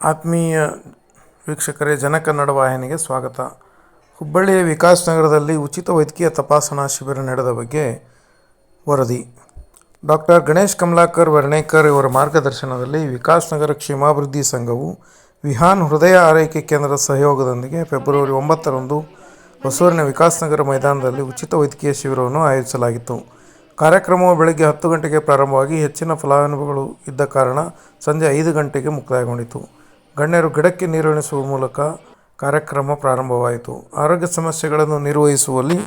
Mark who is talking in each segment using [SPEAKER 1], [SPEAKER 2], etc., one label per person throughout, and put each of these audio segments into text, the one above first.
[SPEAKER 1] ಆತ್ಮೀಯ ವೀಕ್ಷಕರೇ, ಜನಕನ್ನಡ ವಾಹಿನಿಗೆ ಸ್ವಾಗತ. ಹುಬ್ಬಳ್ಳಿಯ ವಿಕಾಸ್ ನಗರದಲ್ಲಿ ಉಚಿತ ವೈದ್ಯಕೀಯ ತಪಾಸಣಾ ಶಿಬಿರ ನಡೆದ ಬಗ್ಗೆ ವರದಿ. ಡಾಕ್ಟರ್ ಗಣೇಶ್ ಕಮಲಾಕರ್ ವರ್ಣೇಕರ್ ಇವರ ಮಾರ್ಗದರ್ಶನದಲ್ಲಿ ವಿಕಾಸ್ ನಗರ ಕ್ಷೇಮಾಭಿವೃದ್ಧಿ ಸಂಘವು ವಿಹಾನ್ ಹೃದಯ ಆರೈಕೆ ಕೇಂದ್ರದ ಸಹಯೋಗದೊಂದಿಗೆ ಫೆಬ್ರವರಿ 9ರಂದು ಹೊಸೂರಿನ ವಿಕಾಸ್ ನಗರ ಮೈದಾನದಲ್ಲಿ ಉಚಿತ ವೈದ್ಯಕೀಯ ಶಿಬಿರವನ್ನು ಆಯೋಜಿಸಲಾಗಿತ್ತು. ಕಾರ್ಯಕ್ರಮವು ಬೆಳಗ್ಗೆ 10 ಗಂಟೆಗೆ ಪ್ರಾರಂಭವಾಗಿ ಹೆಚ್ಚಿನ ಫಲಾನುಭವಿಗಳು ಇದ್ದ ಕಾರಣ ಸಂಜೆ 5 ಗಂಟೆಗೆ ಮುಕ್ತಾಯಗೊಂಡಿತು. ಗಣ್ಯರು ಗಿಡಕ್ಕೆ ನೀರುಣಿಸುವ ಮೂಲಕ ಕಾರ್ಯಕ್ರಮ ಪ್ರಾರಂಭವಾಯಿತು. ಆರೋಗ್ಯ ಸಮಸ್ಯೆಗಳನ್ನು ನಿರ್ವಹಿಸುವಲ್ಲಿ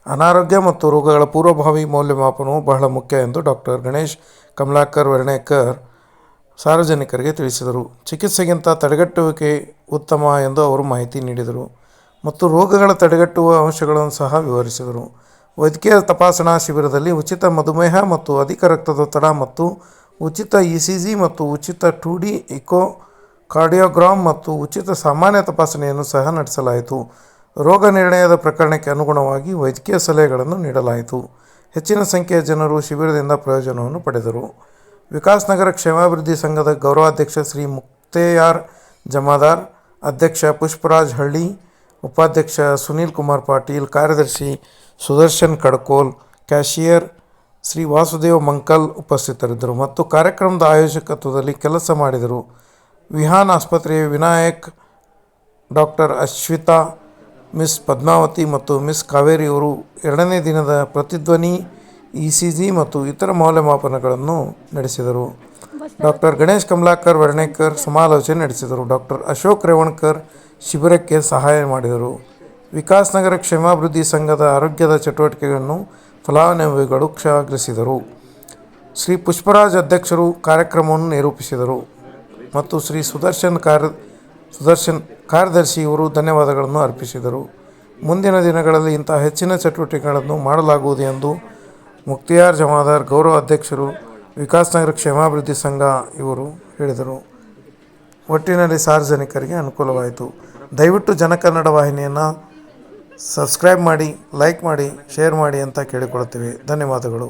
[SPEAKER 1] ಅನಾರೋಗ್ಯ ಮತ್ತು ರೋಗಗಳ ಪೂರ್ವಭಾವಿ ಮೌಲ್ಯಮಾಪನವು ಬಹಳ ಮುಖ್ಯ ಎಂದು ಡಾಕ್ಟರ್ ಗಣೇಶ್ ಕಮಲಾಕರ್ ವರ್ಣೇಕರ್ ಸಾರ್ವಜನಿಕರಿಗೆ ತಿಳಿಸಿದರು. ಚಿಕಿತ್ಸೆಗಿಂತ ತಡೆಗಟ್ಟುವಿಕೆ ಉತ್ತಮ ಎಂದು ಅವರು ಮಾಹಿತಿ ನೀಡಿದರು ಮತ್ತು ರೋಗಗಳ ತಡೆಗಟ್ಟುವ ಅಂಶಗಳನ್ನು ಸಹ ವಿವರಿಸಿದರು. ವೈದ್ಯಕೀಯ ತಪಾಸಣಾ ಶಿಬಿರದಲ್ಲಿ ಉಚಿತ ಮಧುಮೇಹ ಮತ್ತು ಅಧಿಕ ರಕ್ತದೊತ್ತಡ ಮತ್ತು ಉಚಿತ ECG ಮತ್ತು ಉಚಿತ 2D ಇಕೋ ಕಾರ್ಡಿಯೋಗ್ರಾಮ್ ಮತ್ತು ಉಚಿತ ಸಾಮಾನ್ಯ ತಪಾಸಣೆಯನ್ನು ಸಹ ನಡೆಸಲಾಯಿತು. ರೋಗ ನಿರ್ಣಯದ ಪ್ರಕರಣಕ್ಕೆ ಅನುಗುಣವಾಗಿ ವೈದ್ಯಕೀಯ ಸಲಹೆಗಳನ್ನು ನೀಡಲಾಯಿತು. ಹೆಚ್ಚಿನ ಸಂಖ್ಯೆಯ ಜನರು ಶಿಬಿರದಿಂದ ಪ್ರಯೋಜನವನ್ನು ಪಡೆದರು. ವಿಕಾಸ್ ನಗರ ಕ್ಷೇಮಾಭಿವೃದ್ಧಿ ಸಂಘದ ಗೌರವಾಧ್ಯಕ್ಷ ಶ್ರೀ ಮುಕ್ತೇಯಾರ್ ಜಮಾದಾರ್, ಅಧ್ಯಕ್ಷ ಪುಷ್ಪರಾಜ್ ಹಳ್ಳಿ, ಉಪಾಧ್ಯಕ್ಷ ಸುನೀಲ್ ಕುಮಾರ್ ಪಾಟೀಲ್, ಕಾರ್ಯದರ್ಶಿ ಸುದರ್ಶನ್ ಕಡ್ಕೋಲ್, ಕ್ಯಾಷಿಯರ್ ಶ್ರೀ ವಾಸುದೇವ್ ಮಂಕಲ್ ಉಪಸ್ಥಿತರಿದ್ದರು ಮತ್ತು ಕಾರ್ಯಕ್ರಮದ ಆಯೋಜಕತ್ವದಲ್ಲಿ ಕೆಲಸ ಮಾಡಿದರು. ವಿಹಾನ್ ಆಸ್ಪತ್ರೆಯ ವಿನಾಯಕ್, ಡಾಕ್ಟರ್ ಅಶ್ವಿತಾ, ಮಿಸ್ ಪದ್ಮಾವತಿ ಮತ್ತು ಮಿಸ್ ಕಾವೇರಿ ಅವರು 2ನೇ ದಿನದ ಪ್ರತಿಧ್ವನಿ, ECG ಮತ್ತು ಇತರ ಮೌಲ್ಯಮಾಪನಗಳನ್ನು ನಡೆಸಿದರು. ಡಾಕ್ಟರ್ ಗಣೇಶ್ ಕಮಲಾಕರ್ ವರ್ಣೇಕರ್ ಸಮಾಲೋಚನೆ ನಡೆಸಿದರು. ಡಾಕ್ಟರ್ ಅಶೋಕ್ ರೇವಣ್ಕರ್ ಶಿಬಿರಕ್ಕೆ ಸಹಾಯ ಮಾಡಿದರು. ವಿಕಾಸ್ ನಗರ ಕ್ಷೇಮಾಭಿವೃದ್ಧಿ ಸಂಘದ ಆರೋಗ್ಯದ ಚಟುವಟಿಕೆಗಳನ್ನು ಫಲಾನುಭವಿಗಳು ಶ್ಲಾಘಿಸಿದರು. ಶ್ರೀ ಪುಷ್ಪರಾಜ್ ಅಧ್ಯಕ್ಷರು ಕಾರ್ಯಕ್ರಮವನ್ನು ನಿರೂಪಿಸಿದರು ಮತ್ತು ಶ್ರೀ ಸುದರ್ಶನ್ ಕಾರ್ಯದರ್ಶಿ ಇವರು ಧನ್ಯವಾದಗಳನ್ನು ಅರ್ಪಿಸಿದರು. ಮುಂದಿನ ದಿನಗಳಲ್ಲಿ ಇಂತಹ ಹೆಚ್ಚಿನ ಚಟುವಟಿಕೆಗಳನ್ನು ಮಾಡಲಾಗುವುದು ಎಂದು ಮುಕ್ತಿಯಾರ್ ಜಮಾದಾರ್, ಗೌರವ ಅಧ್ಯಕ್ಷರು, ವಿಕಾಸ್ ನಗರ ಕ್ಷೇಮಾಭಿವೃದ್ಧಿ ಸಂಘ ಇವರು ಹೇಳಿದರು. ಒಟ್ಟಿನಲ್ಲಿ ಸಾರ್ವಜನಿಕರಿಗೆ ಅನುಕೂಲವಾಯಿತು. ದಯವಿಟ್ಟು ಜನಕನ್ನಡ ವಾಹಿನಿಯನ್ನು ಸಬ್ಸ್ಕ್ರೈಬ್ ಮಾಡಿ, ಲೈಕ್ ಮಾಡಿ, ಶೇರ್ ಮಾಡಿ ಅಂತ ಕೇಳಿಕೊಳ್ಳುತ್ತೇವೆ. ಧನ್ಯವಾದಗಳು.